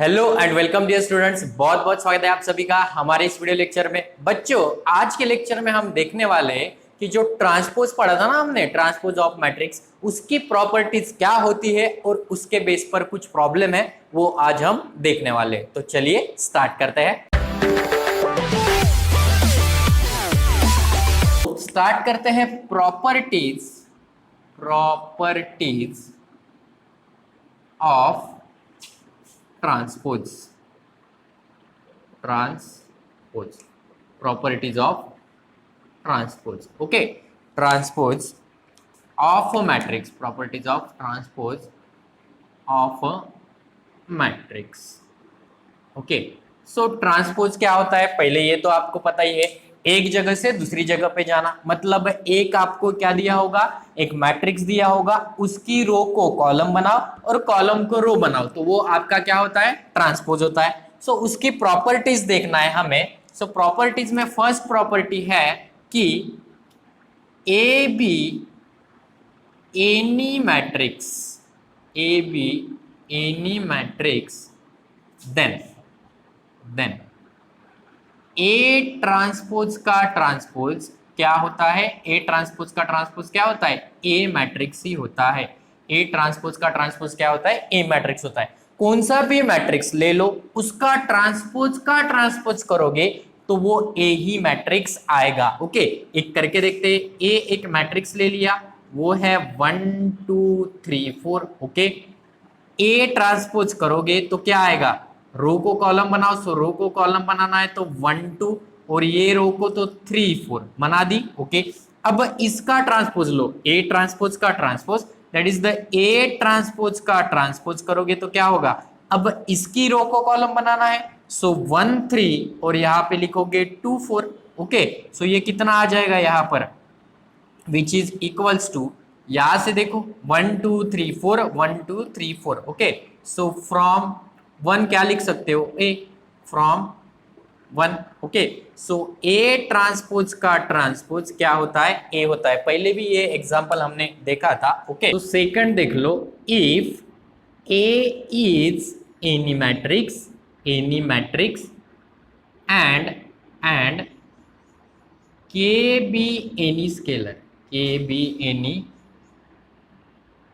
Hello and welcome dear students, बहुत बहुत स्वागत है आप सभी का हमारे इस वीडियो लेक्चर में। बच्चों, आज के लेक्चर में हम देखने वाले हैं कि जो ट्रांसपोज पढ़ा था ना हमने, ट्रांसपोज ऑफ मैट्रिक्स, उसकी प्रॉपर्टीज क्या होती है और उसके बेस पर कुछ प्रॉब्लम है वो आज हम देखने वाले हैं। तो चलिए स्टार्ट करते हैं। स्टार्ट करते हैं properties of transpose properties of transpose. Okay, transpose of a matrix, properties of transpose of a matrix. Okay, so transpose क्या होता है पहले ये तो आपको पता ही है, एक जगह से दूसरी जगह पे जाना। मतलब एक आपको क्या दिया होगा, एक मैट्रिक्स दिया होगा, उसकी रो को कॉलम बनाओ और कॉलम को रो बनाओ, तो वो आपका क्या होता है, ट्रांसपोज होता है। सो उसकी प्रॉपर्टीज देखना है हमें। सो प्रॉपर्टीज में फर्स्ट प्रॉपर्टी है कि A B any matrix then A transpose का ट्रांसपोज क्या होता है, ए ट्रांसपोज का ट्रांसपोज क्या होता है, ए मैट्रिक्स ही होता है। ए ट्रांसपोज का ट्रांसपोज क्या होता है, ए मैट्रिक्स होता है। कौन सा भी मैट्रिक्स ले लो, उसका ट्रांसपोज का ट्रांसपोज करोगे तो वो ए ही मैट्रिक्स आएगा। ओके, एक करके देखते हैं। ए एक मैट्रिक्स ले लिया, वो है 1 2 3 4। ओके, ए ट्रांसपोज करोगे तो क्या आएगा, रो को कॉलम बनाओ, सो रो को कॉलम बनाना है तो 1 2 और ये रो को तो 3 4 बना दी। ओके, अब इसका ट्रांसपोज लो, ए ट्रांसपोज का transpose, that is the A transpose का ट्रांसपोज करोगे तो क्या होगा, अब इसकी रो को कॉलम बनाना है, सो 1 3 और यहाँ पे लिखोगे 2 4। ओके, सो ये कितना आ जाएगा यहाँ पर, विच इज इक्वल्स टू, यहां से देखो 1 2 3 4 1 2 3 4। ओके, सो फ्रॉम 1 क्या लिख सकते हो, A from 1। Okay, so A transpose का ट्रांसपोज क्या होता है, ए होता है। पहले भी ये एग्जांपल हमने देखा था। ओके, तो सेकंड देख लो, if A is any matrix and k be any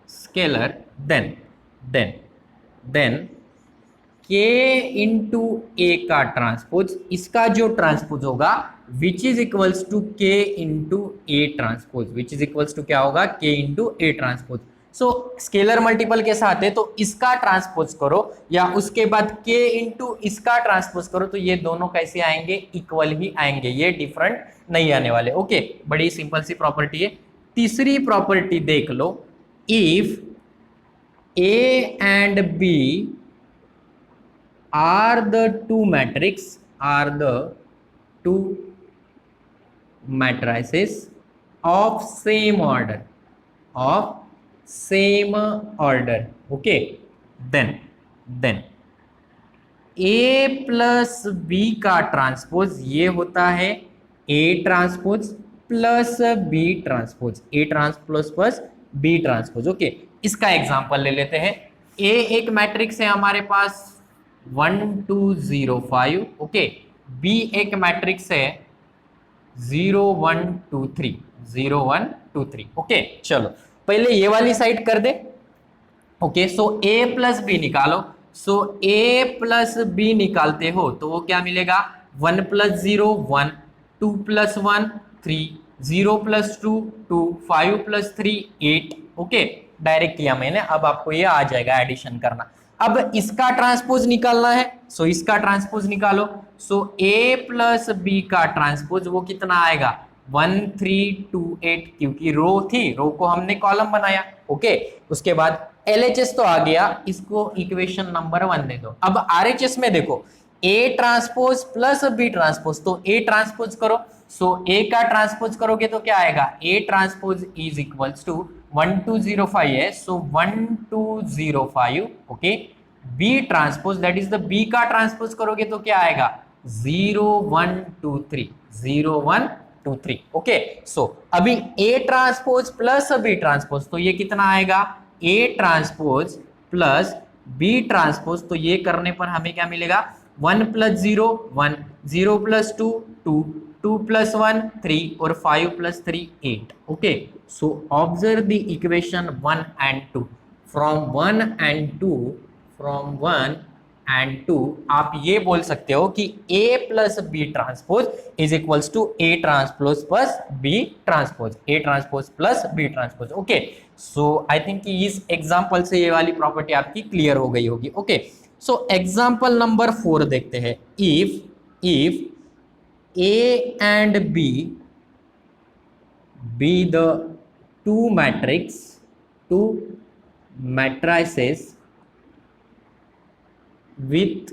scalar then k into A का ट्रांसपोज, इसका जो ट्रांसपोज होगा which is equals to k into A transpose, which is equals to क्या होगा, k into A transpose. So scalar multiple के साथ है तो इसका ट्रांसपोज करो या उसके बाद के इंटू इसका ट्रांसपोज करो, तो ये दोनों कैसे आएंगे, इक्वल ही आएंगे, ये डिफरेंट नहीं आने वाले। ओके, बड़ी सिंपल सी प्रॉपर्टी है। तीसरी प्रॉपर्टी देख लो, if A and B are the two matrices of same order. Okay, then a plus B का ट्रांसपोज ये होता है a transpose plus B transpose, a transpose plus B transpose. Okay, इसका example ले लेते हैं। a एक मैट्रिक्स है हमारे पास 1 2 0 5। ओके, बी एक मैट्रिक्स है 0 1 2 3। ओके, चलो पहले ये वाली साइड कर दे। ओके, सो ए प्लस बी निकालो। सो ए प्लस बी निकालते हो तो वो क्या मिलेगा, 1 plus 0 1, 2 plus 1 3, 0 plus 2 2, 5 plus 3 8। Okay, direct किया मैंने, अब आपको ये आ जाएगा एडिशन करना। अब इसका ट्रांसपोज निकालना है, सो इसका ट्रांसपोज निकालो। सो ए प्लस बी का ट्रांसपोज वो कितना आएगा, 1 3 2 8, क्योंकि रो थी, रो को हमने कॉलम बनाया। ओके, उसके बाद LHS तो आ गया, इसको इक्वेशन नंबर 1 दे दो। अब RHS में देखो, A transpose plus B transpose, तो ए ट्रांसपोज करो। सो ए का ट्रांसपोज करोगे तो क्या आएगा, A transpose is equals to 1 2 0 5 है, so 1 2 0 5। Okay, B transpose that is the B का ट्रांसपोज करोगे तो क्या आएगा, 0 1 2 3। ओके, सो अभी A transpose plus B transpose, तो ये कितना आएगा, A transpose plus B transpose, तो ये करने पर हमें क्या मिलेगा, 1 + 0 1, 0 + 2 2, 2 + 1 3 और 5 + 3 8. Okay, so observe the equation 1 and 2. From 1 and 2, from 1 and 2 आप ये बोल सकते हो कि A + B transpose is equals to A transpose plus B transpose, A transpose plus B transpose. Okay, so I think कि इस एग्जांपल से ये वाली प्रॉपर्टी आपकी क्लियर हो गई होगी. ओके, सो एग्जांपल नंबर 4 देखते हैं. If A and B be the two matrices with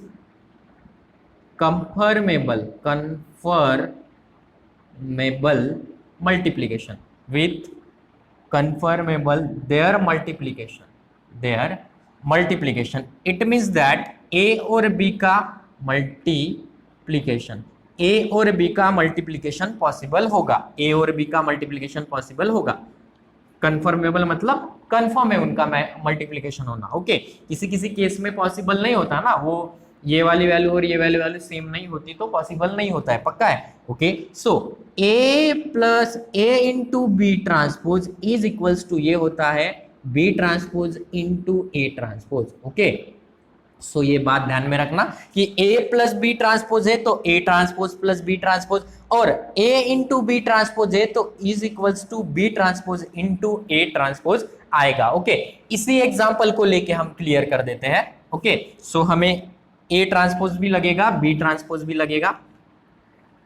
conformable multiplication, with conformable their multiplication, it means that A और B का मल्टीप्लीकेशन, A और B का मल्टीप्लीकेशन पॉसिबल होगा, A और B का multiplication possible होगा. कन्फर्मेबल मतलब कन्फर्म है उनका मल्टीप्लीकेशन होना. ओके, किसी किसी केस में पॉसिबल नहीं होता ना, वो ये वाली वैल्यू और ये वैल्यू सेम नहीं होती तो पॉसिबल नहीं होता है, पक्का है. Okay, so A + A into B transpose is equals to ये होता है B transpose into A transpose. Okay, so ये बात ध्यान में रखना कि A + B ट्रांसपोज है तो A transpose plus B transpose, और A इंटू बी ट्रांसपोज है तो is equals to B transpose into A transpose आएगा. ओके, इसी एग्जांपल को लेके हम क्लियर कर देते हैं. ओके, सो हमें A ट्रांसपोज भी लगेगा, B ट्रांसपोज भी लगेगा,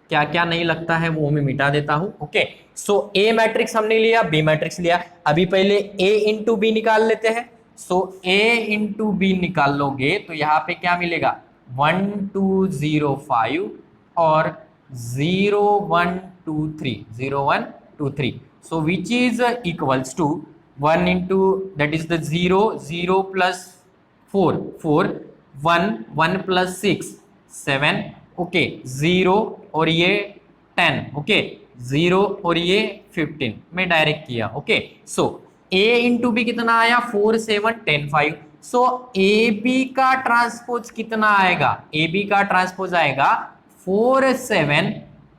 क्या क्या नहीं लगता है वो मैं मिटा देता हूं. ओके, सो A मैट्रिक्स हमने लिया, B मैट्रिक्स लिया, अभी पहले A इंटू बी निकाल लेते हैं. सो A इंटू बी निकाल लोगे तो यहाँ पे क्या मिलेगा, 1 2 0 5 और 0 1 2 3, 0 1 2 3. So which is equals to 1 into that is the 0 0 plus 4 4 1 1 plus 6 7. Okay, 0 और ये 10. ओके, 0 और ये 15 मैं डायरेक्ट किया. Okay, so A into B कितना आया, 4 7 10 5. सो ए बी का ट्रांसपोज कितना आएगा, ए बी का ट्रांसपोज आएगा 4 7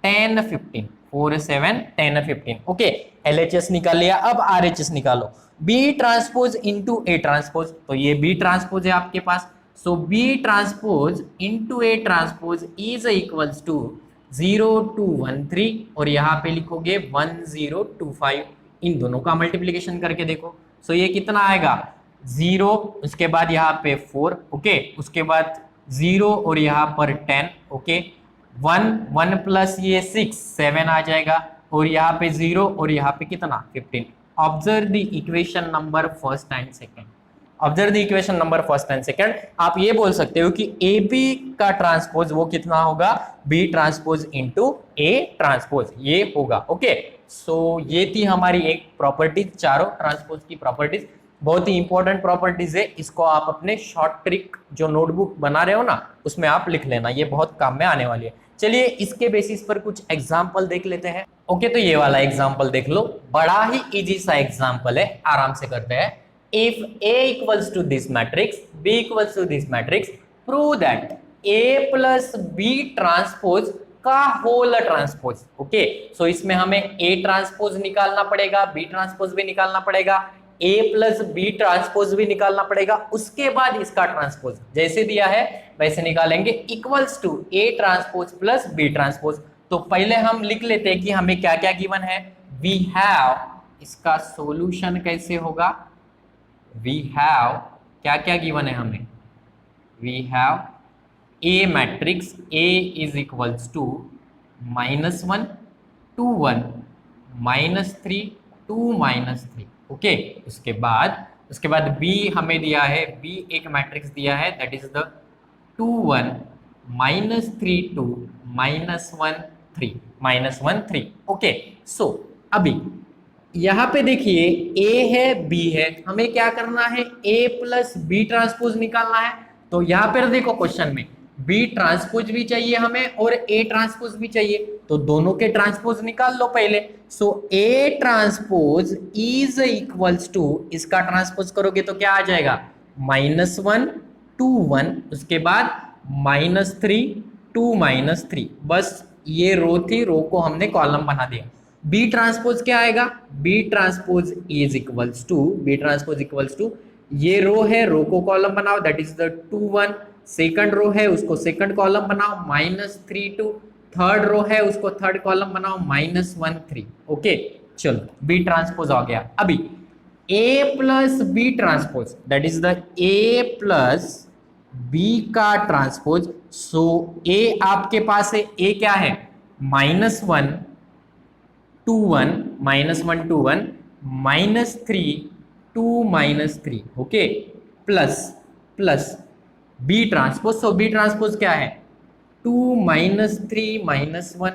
10 15, 4 7 10 15. ओके, LHS निकाल लिया, अब RHS निकालो. B transpose into A transpose, तो ये B ट्रांसपोज है आपके पास. So B transpose into A transpose is equals to 0 2 1 3 और यहाँ पे लिखोगे 1 0 2 5. इन दोनों का मल्टीप्लिकेशन करके देखो. सो ये कितना आएगा, 0, उसके बाद यहाँ पे 4. ओके, उसके बाद 0 और यहाँ पर 10. ओके, 1 1 प्लस ये 6 7 आ जाएगा और यहाँ पे 0 और यहाँ पे कितना 15. Observe the equation number first and second. Observe the equation number first and second. आप ये बोल सकते हो कि ए बी का ट्रांसपोज वो कितना होगा, B transpose into A transpose ये होगा. ओके, सो ये थी हमारी एक प्रॉपर्टीज, चारों ट्रांसपोज की प्रॉपर्टीज. बहुत ही इंपॉर्टेंट प्रॉपर्टीज है, इसको आप अपने शॉर्ट ट्रिक जो नोटबुक बना रहे हो ना उसमें आप लिख लेना, ये बहुत काम में आने वाली है. चलिए इसके बेसिस पर कुछ एग्जाम्पल देख लेते हैं. ओके, तो ये वाला एग्जाम्पल देख लो, बड़ा ही इजी सा एग्जाम्पल है, आराम से करते हैं. If A equals to this matrix, B equals to this matrix, prove that A plus B transpose का होल ट्रांसपोज. ओके, सो इसमें हमें A ट्रांसपोज निकालना पड़ेगा, B ट्रांसपोज भी निकालना पड़ेगा, A प्लस B ट्रांसपोज भी निकालना पड़ेगा, उसके बाद इसका ट्रांसपोज जैसे दिया है वैसे निकालेंगे, equals to A transpose plus B transpose. तो पहले हम लिख लेते हैं कि हमें क्या क्या गिवन है. वी हैव, इसका सॉल्यूशन कैसे होगा, वी हैव क्या क्या गिवन है हमें, we have A matrix A is equals to -1 2 1 -3 2 -3. Okay, उसके बाद B हमें दिया है, B एक मैट्रिक्स दिया है that is the 2 1 -3 2 -1 3. Okay, so अभी यहाँ पे देखिए A है B है, हमें क्या करना है, A प्लस B ट्रांसपोज निकालना है. तो यहाँ पर देखो क्वेश्चन में B ट्रांसपोज भी चाहिए हमें और A ट्रांसपोज भी चाहिए, तो दोनों के ट्रांसपोज निकाल लो पहले. So A transpose is equals to, इसका ट्रांसपोज करोगे तो क्या आ जाएगा, -1 1, उसके बाद -3 2 -3, बस ये रो थी, रो को हमने कॉलम बना दिया। बी ट्रांसपोज क्या आएगा, B transpose is equals to, B transpose equals to, ये रो है, रो को कॉलम बनाओ, that is the 2 1, second row है उसको सेकंड कॉलम बनाओ -3 2, थर्ड रो है उसको थर्ड कॉलम बनाओ -1 3। ओके चलो बी ट्रांसपोज आ गया। अभी A plus B transpose, that is the A plus B का ट्रांसपोज। सो ए आपके पास है, ए क्या है, -1 2 1, -1 2 1, -3 2 -3, okay, plus plus B transpose. So B transpose क्या है, 2 -3 -1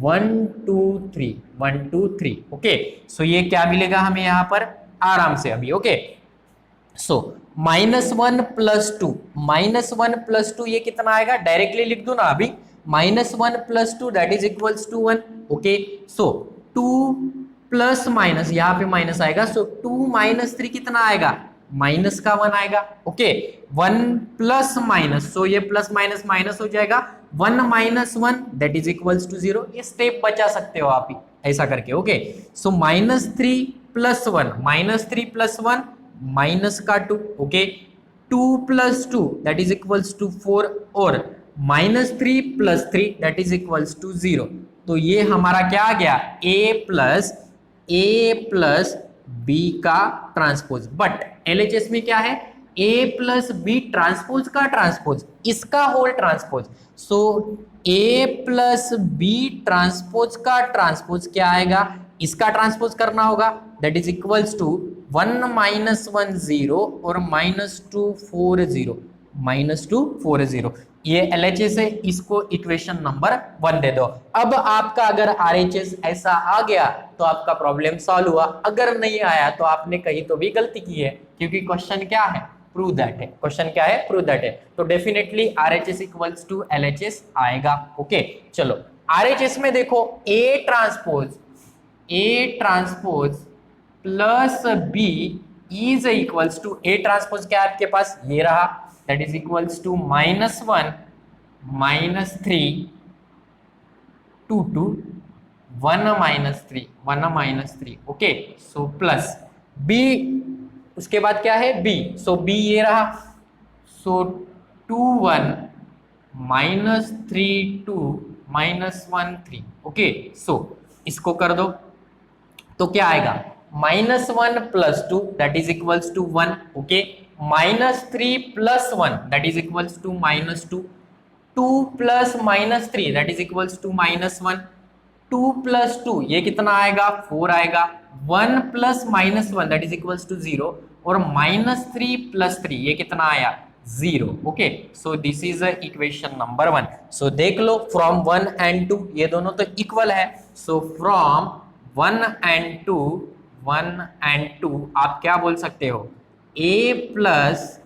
1 2 3 1 2 3, ओके। सो ये क्या मिलेगा हमें यहाँ पर आराम से अभी, ओके। सो -1 + 2, -1 + 2 ये कितना आएगा, डायरेक्टली लिख दो ना अभी, -1 + 2 that is equals to 1, okay. So 2 plus minus, यहाँ पे माइनस आएगा, सो 2 -3 कितना आएगा, माइनस का 1 आएगा, ओके। 1 प्लस माइनस, सो ये प्लस माइनस माइनस हो जाएगा, 1 - 1 दैट इज इक्वल्स टू 0। ये स्टेप बचा सकते हो आप ऐसा करके, ओके। सो -3 + 1, -3 + 1 माइनस का 2, okay. 2 + 2 that is equals to 4, और -3 + 3 दैट इज इक्वल्स टू 0। तो ये हमारा क्या आ गया, ए प्लस बी का ट्रांसपोज। बट एलएचएस में क्या है, ए प्लस बी ट्रांसपोज का ट्रांसपोज, इसका होल ट्रांसपोज। सो ए प्लस बी ट्रांसपोज का ट्रांसपोज क्या आएगा, इसका ट्रांसपोज करना होगा, दैट इज इक्वल्स टू 1 - 1 0 और -2 4 0, -2 4 0। ये LHS है, इसको इक्वेशन नंबर 1 दे दो। अब आपका अगर RHS ऐसा आ गया तो आपका प्रॉब्लम सॉल्व हुआ, अगर नहीं आया तो आपने कहीं तो भी गलती की है, क्योंकि क्वेश्चन क्या है, प्रूव दैट है, क्वेश्चन क्या है, प्रूव दैट है। तो definitely RHS equals to LHS आएगा, ओके। चलो RHS में देखो, A transpose plus B is equals to, A transpose क्या है आपके पास, ये रहा, that is equals to -1 -3 2 2 1 -3 okay. So plus B, उसके बाद क्या है बी, सो बी ये रहा, सो 2 1 -3 2 -1 3, ओके। सो इसको कर दो तो क्या आएगा, -1 + 2 that is equals to 1, okay. -3 + 1 that is equals to -2, 2 + -3 that is equals to -1, 2 + 2 ये कितना आएगा, 4 आएगा, 1 + -1 दैट इज इक्वल्स टू 0, और -3 + 3 ये कितना आया, 0, okay. So this is equation number 1। सो देख लो, फ्रॉम 1 and 2 ये दोनों तो इक्वल है, सो फ्रॉम 1 and 2 आप क्या बोल सकते हो, ए प्लस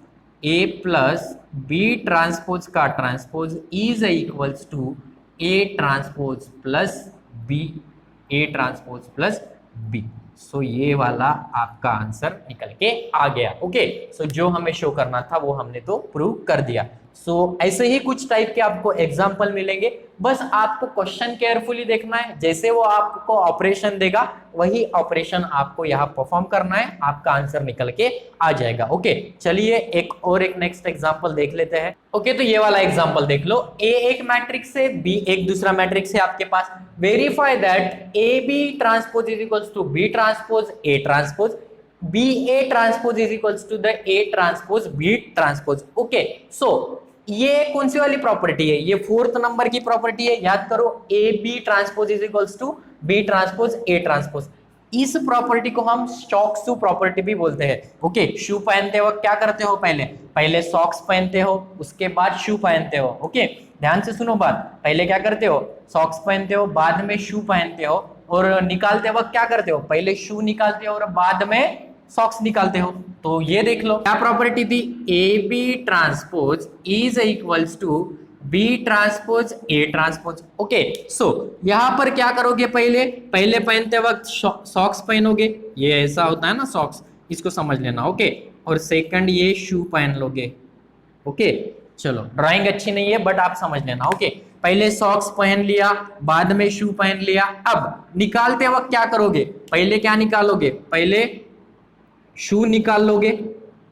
बी ट्रांसपोज का transpose is equals to A transpose plus B, A transpose plus B. So ये वाला आपका आंसर निकल के आ गया, ओके। सो जो हमें शो करना था वो हमने तो प्रूव कर दिया। सो ऐसे ही कुछ टाइप के आपको एग्जाम्पल मिलेंगे, बस आपको क्वेश्चन केयरफुली देखना है, जैसे वो आपको ऑपरेशन देगा वही ऑपरेशन आपको यहाँ परफॉर्म करना है, आपका आंसर निकल के आ जाएगा, ओके। चलिए एक नेक्स्ट एग्जाम्पल देख लेते हैं, ओके। तो ये वाला एग्जाम्पल देख लो, ए एक मैट्रिक्स है, बी एक दूसरा मैट्रिक्स है आपके पास, verify that A B transpose is equals to B transpose A transpose, B A transpose is equals to the A transpose B transpose, okay. So ये कौन सी वाली प्रॉपर्टी है, ये 4th नंबर की प्रॉपर्टी है, याद करो, A B transpose is equals to B transpose A transpose. इस प्रॉपर्टी को हम सॉक्स शू प्रॉपर्टी भी बोलते हैं, ओके। शू पहनते वक्त क्या करते हो, पहले सॉक्स पहनते हो, उसके बाद शू पहनते हो, ओके। ध्यान से सुनो बात, पहले क्या करते हो, सॉक्स पहनते हो, बाद में शू पहनते हो, और निकालते वक्त क्या करते हो, पहले शू निकालते हो और बाद में सॉक्स निकालते हो। तो ये देख लो क्या प्रॉपर्टी थी, A B transpose is equals to B transpose A transpose, okay. So यहां पर क्या करोगे, पहले पहनते वक्त सॉक्स पहनोगे, ये ऐसा होता है ना सॉक्स, इसको समझ लेना, ओके। और सेकंड ये शू पहन लोगे, ओके चलो, ड्राइंग अच्छी नहीं है बट आप समझ लेना। ओके पहले सॉक्स पहन लिया, बाद में शू पहन लिया। अब निकालते वक्त क्या करोगे, पहले क्या निकालोगे, पहले शू निकाल लोगे,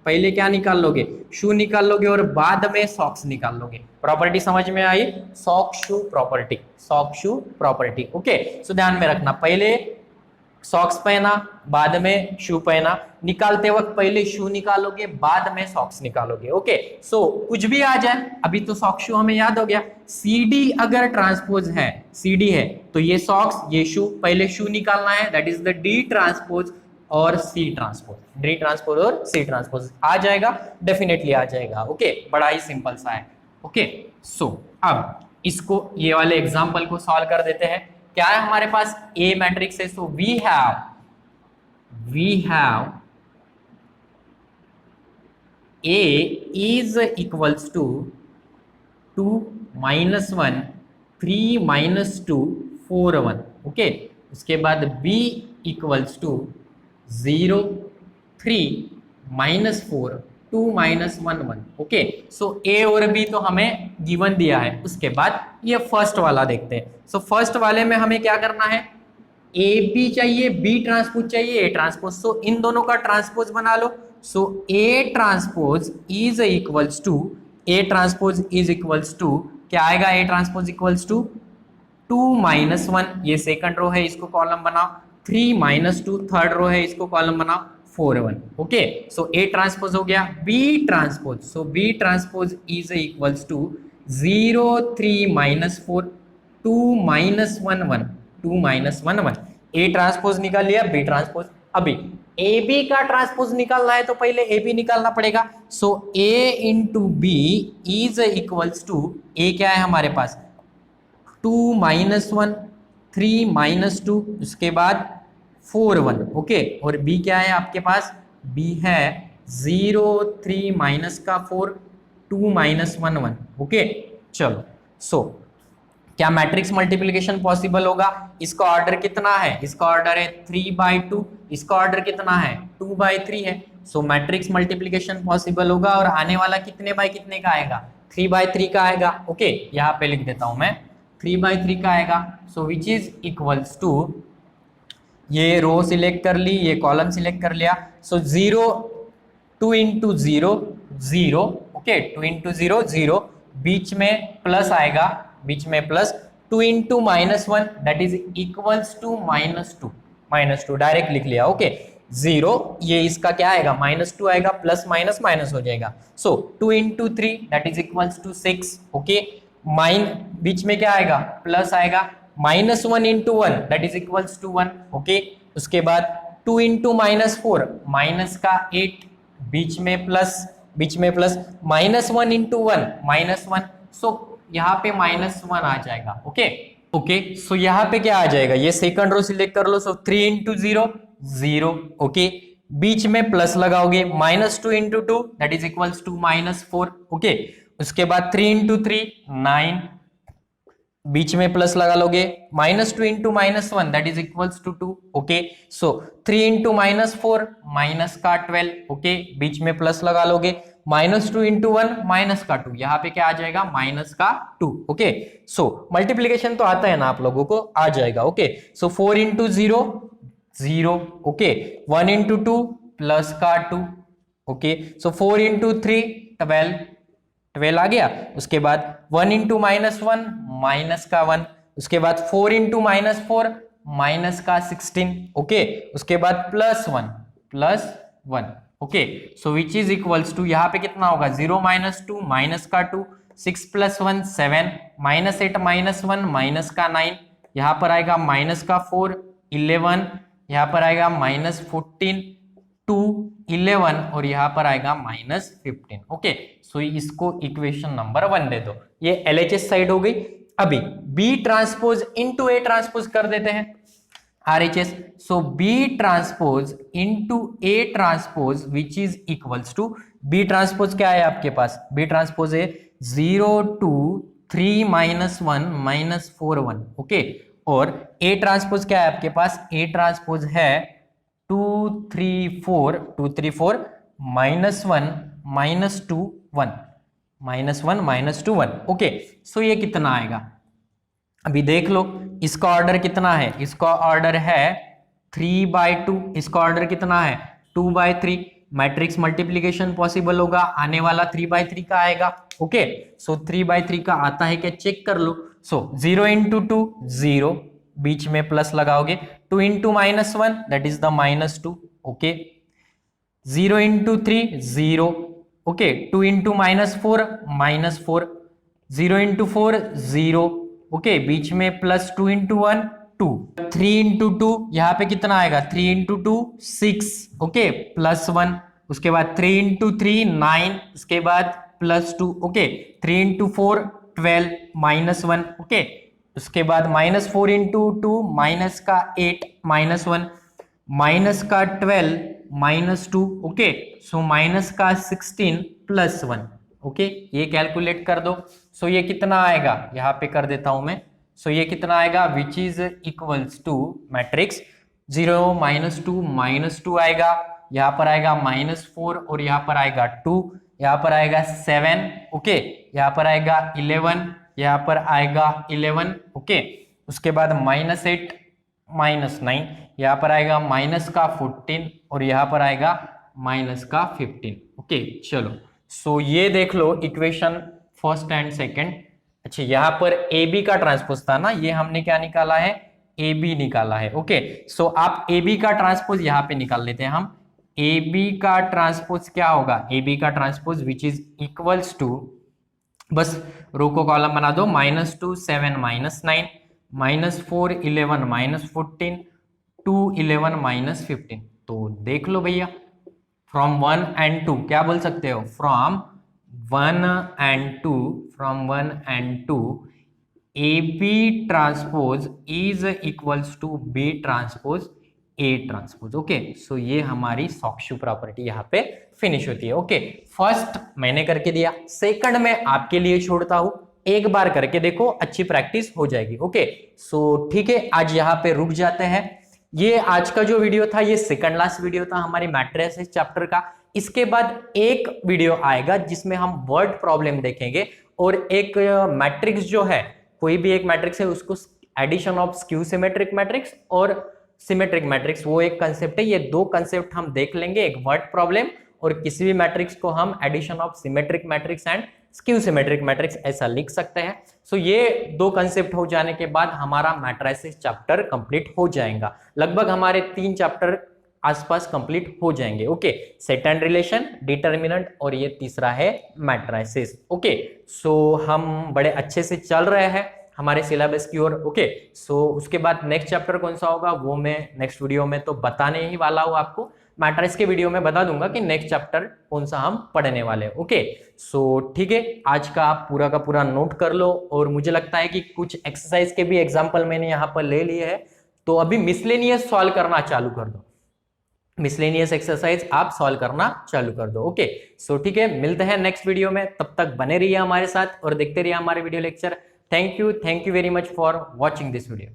पहले क्या निकाल लोगे, शू निकाल लोगे और बाद में सॉक्स निकाल लोगे। प्रॉपर्टी समझ में आई, सॉक शू प्रॉपर्टी, सॉक शू प्रॉपर्टी। ओके सो ध्यान में रखना, पहले सॉक्स पहना, बाद में शू पहना, निकालते वक्त पहले शू निकालोगे, बाद में सॉक्स निकालोगे। ओके सो कुछ भी आ जाए, अभी तो सॉक्स शू हमें याद हो गया। सीडी अगर ट्रांसपोज है, सीडी है तो ये सॉक्स ये शू, पहले शू निकालना है, that is the D transpose और सी ट्रांसपोज, डी ट्रांसपोज और सी ट्रांसपोज आ जाएगा, डेफिनेटली आ जाएगा। ओके बड़ा ही सिंपल सा है। ओके सो अब इसको ये वाले एग्जांपल को सॉल्व कर देते हैं। क्या है हमारे पास, ए मैट्रिक्स है, so we have A is equals to 2 -1 3 -2 4 1। Okay उसके बाद B equals to 0 3 -4 2 -1 1। Okay so A और बी तो हमें गिवन दिया है। उसके बाद ये फर्स्ट वाला देखते हैं। सो फर्स्ट वाले में हमें क्या करना है, ए बी चाहिए, बी ट्रांसपोज चाहिए, ए ट्रांसपोज। सो इन दोनों का ट्रांसपोज बना लो। So A transpose is equals to, A transpose is equals to क्या आएगा, ए ट्रांसपोज इक्वल्स टू 2 -1, ये सेकंड रो है, इसको कॉलम बनाओ। 3 -2 थर्ड रो है, इसको कॉलम बनाओ। 4 1। ओके सो ए ट्रांसपोज हो गया, B transpose, so B transpose is equals to 0 3 -4 2 -1 1 2 -1 1। A transpose निकाल लिया, बी ट्रांसपोज। अभी ए बी का ट्रांसपोज निकालना है तो पहले ए बी निकालना पड़ेगा। So A into B is equals to, A क्या है हमारे पास 2 -1 3 -2 उसके बाद 4 1। ओके और बी क्या है आपके पास, बी है 0 3 -4 2 -1 1। ओके चलो सो क्या मैट्रिक्स मल्टीप्लिकेशन पॉसिबल होगा, इसका ऑर्डर कितना है, इसका ऑर्डर है 3/2, इसका ऑर्डर कितना है 2/3 है। सो मैट्रिक्स मल्टीप्लिकेशन पॉसिबल होगा और आने वाला कितने बाय कितने का आएगा, 3/3 का आएगा। ओके यहाँ पे लिख देता हूं मैं, 3/3 का आएगा। सो विच इज इक्वल्स टू, ये रो सिलेक्ट कर ली, ये कॉलम सिलेक्ट कर लिया। सो 0 2 × 0 0। ओके 2 × 0 0, बीच में प्लस आएगा, बीच में plus 2 × -1 that is equals to -2 direct लिख लिया। ओके 0 ये इसका क्या आएगा -2 आएगा, प्लस माइनस माइनस हो जाएगा। So 2 × 3 that is equals to 6। Okay बीच में क्या आएगा प्लस आएगा, -1 × 1 that is equals to 1। Okay उसके बाद 2 × -4 माइनस का 8, बीच में प्लस -1 × 1 -1। सो यहाँ पे -1 आ जाएगा। ओके सो यहाँ पे क्या आ जाएगा, ये सेकंड रो सिलेक्ट कर लो। सो 3 × 0 0। ओके बीच में प्लस लगाओगे, -2 × 2 that is equals to -4। Okay उसके बाद 3 × 3 9, बीच में प्लस लगा लोगे, -2 × -1 that is equals to 2। Okay so 3 × -4 minus का 12। ओके बीच में प्लस लगा लोगे, -2 × 1 माइनस का 2, यहाँ पे क्या आ जाएगा माइनस का 2। ओके सो मल्टीप्लीकेशन तो आता है ना आप लोगों को, आ जाएगा। Okay so 4 × 0 0। ओके 1 × 2 प्लस का 2। ओके सो 4 × 3 12 आ गया। उसके बाद 1 × -1 माइनस का 1, उसके बाद 4 × -4 माइनस का 16। ओके उसके बाद plus 1। Okay so which is equals to, यहाँ पे कितना होगा 0 -2 माइनस का 2, 6 + 1 7, -8 -1 माइनस का 9, यहाँ पर आएगा माइनस का 4 11, यहाँ पर आएगा -14 2 11 और यहाँ पर आएगा -15। ओके सो इसको इक्वेशन नंबर 1 दे दो। ये LHS साइड हो गई। अभी B transpose into A transpose कर देते हैं, RHS। सो B transpose into A transpose which is equals to, B transpose क्या है आपके पास, B ट्रांसपोज है 0 2 3 -1 -4 1। ओके और A ट्रांसपोज क्या है आपके पास, A ट्रांसपोज है 2 3 4 -1 -2 1। -1 -2 1। ओके, सो ये कितना आएगा, अभी देख लो। इसका ऑर्डर कितना है, इसका ऑर्डर है 3/2, इसका ऑर्डर कितना है 2/3। मैट्रिक्स मल्टीप्लीकेशन पॉसिबल होगा, आने वाला 3/3 का आएगा। ओके, सो 3/3 का आता है क्या, चेक कर लो। सो 0 × 2 0, बीच में प्लस लगाओगे। 2 × -1 that is the -2। Okay, 0 × 3 0। Okay, 2 × -4 -4, 0 × 4 0। Okay, बीच में +2 × 1 2, 3 × 2 यहाँ पे कितना आएगा, 3 × 2 6। ओके, +1, उसके बाद 3 × 3 9, उसके बाद +2। ओके, 3 × 4 12 -1। ओके, उसके बाद -4 × 2 माइनस का 8 -1, माइनस का 12 -2। ओके, सो माइनस का 16 +1। ओके, ये कैलकुलेट कर दो। सो ये कितना आएगा, यहाँ पे कर देता हूं मैं। सो ये कितना आएगा, which is equals to matrix 0 -2 -2 आएगा, यहाँ पर आएगा -4 और यहाँ पर आएगा 2, यहाँ पर आएगा 7। ओके, यहाँ पर आएगा 11, यहाँ पर आएगा 11। ओके, उसके बाद -8 -9, यहाँ पर आएगा माइनस का 14 और यहाँ पर आएगा माइनस का 15। ओके, चलो। सो ये देख लो इक्वेशन फर्स्ट एंड सेकंड। अच्छा, यहाँ पर ए बी का ट्रांसपोज था ना, ये हमने क्या निकाला है, ए बी निकाला है। ओके, सो आप ए बी का ट्रांसपोज यहाँ पे निकाल लेते हैं हम। ए बी का ट्रांसपोज क्या होगा, ए बी का transpose which is equals to, बस रो को कॉलम बना दो, -2 7 -9 -4 11 -14 2 11 -15। तो देख लो भैया, फ्रॉम 1 and 2 क्या बोल सकते हो, from 1 and 2, from 1 and 2 A B transpose is equals to B transpose A transpose. Okay, so ये हमारी सॉक्शु प्रॉपर्टी यहाँ पे फिनिश होती है। ओके, फर्स्ट मैंने करके दिया, सेकंड में आपके लिए छोड़ता हूं, एक बार करके देखो, अच्छी प्रैक्टिस हो जाएगी। ओके, सो ठीक है, आज यहाँ पे रुक जाते हैं। ये आज का जो वीडियो था, ये सेकंड लास्ट वीडियो था हमारी मैट्रिसेस चैप्टर का। इसके बाद एक वीडियो आएगा जिसमें हम वर्ड प्रॉब्लम देखेंगे और एक मैट्रिक्स जो है, कोई भी एक मैट्रिक्स है, उसको addition of skew symmetric matrix और सिमेट्रिक मैट्रिक्स, वो एक कंसेप्ट है। ये दो कंसेप्ट हम देख लेंगे, एक वर्ड प्रॉब्लम और किसी भी मैट्रिक्स को हम addition of symmetric matrix and skew symmetric matrix ऐसा लिख सकते हैं। सो ये दो कंसेप्ट हो जाने के बाद हमारा मैट्रिसेस चैप्टर कंप्लीट हो जाएगा। लगभग हमारे 3 चैप्टर आसपास कंप्लीट हो जाएंगे। Okay, set and relation, determinant और ये तीसरा है मैट्रिसेस। ओके, सो हम बड़े अच्छे से चल रहे हैं हमारे सिलेबस की ओर। ओके, सो उसके बाद नेक्स्ट चैप्टर कौन सा होगा वो मैं नेक्स्ट वीडियो में तो बताने ही वाला हूं आपको। मैट्रिक्स के वीडियो में बता दूंगा कि नेक्स्ट चैप्टर कौन सा हम पढ़ने वाले हैं। ओके, सो ठीक है, आज का आप पूरा का पूरा नोट कर लो। और मुझे लगता है कि कुछ एक्सरसाइज के भी एग्जाम्पल मैंने यहाँ पर ले लिए हैं, तो अभी मिसलेनियस सॉल्व करना चालू कर दो, मिसलेनियस एक्सरसाइज आप सॉल्व करना चालू कर दो। ओके, सो ठीक है, मिलते हैं नेक्स्ट वीडियो में, तब तक बने रहिए हमारे साथ और देखते रहिए हमारे video lecture. Thank you very much for watching this video.